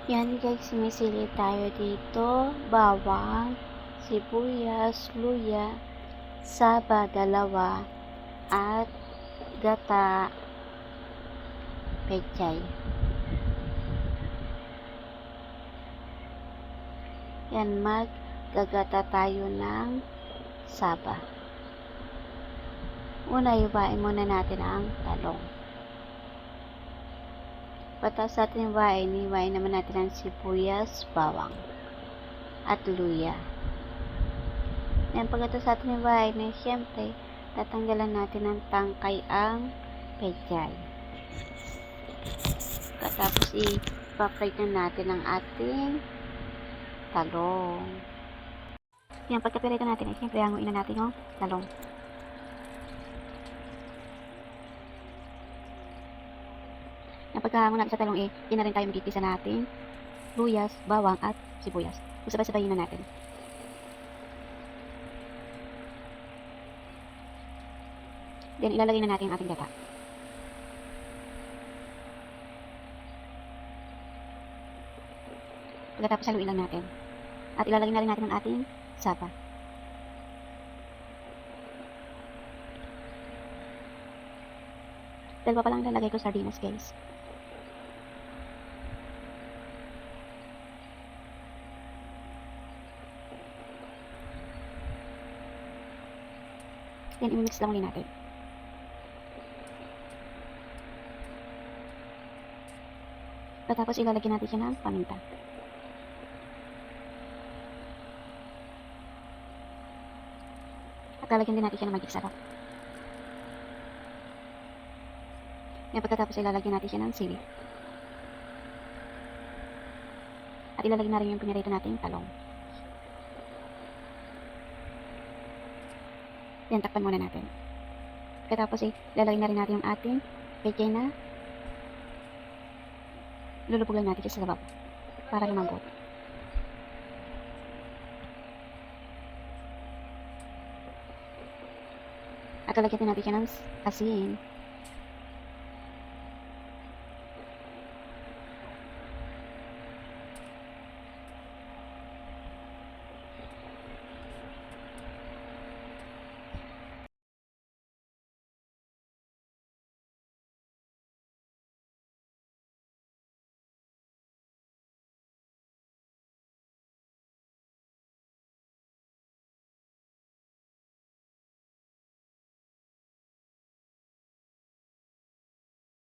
Yan guys, may sili tayo dito, bawang, sibuyas, luya, saba, dalawa, at gata, pechay. Yan, maggagata tayo ng saba. Una, iwain muna natin ang talong. Pagkatapos natin iwain naman natin ang sibuyas, bawang, at luya. Yan, pagkatapos natin iwain, syempre, tatanggalan natin ng tangkay ang pechay. Pagkatapos i-fry na natin ang ating talong. Yan, pagka-pirito natin, syempre, hanguin na natin yung talong. Yan, pagkahango natin sa talong, yun na rin tayo magkikisa natin luyas, bawang, at sibuyas. Sabay-sabayin na natin. Then, ilalagay na natin ang ating gata. Pagkatapos, haluin lang natin. At ilalagay na rin natin ang ating saba. Dalawa pa lang ilalagay ko sardinas, guys. Then, i-mix lang ulit natin. Pagkatapos, ilalagay natin siya ng paminta. At lalagyan din natin siya ng magic sarap. Yan, pagkatapos, ilalagyan natin siya ng sili. At ilalagay na rin yung pinirito nating talong. Yan, takpan muna natin. Pagkatapos, ilalagay na rin natin yung ating pechay na lulubog lang natin siya sa sabaw para lumambot. At lalagyan natin siya ng asin.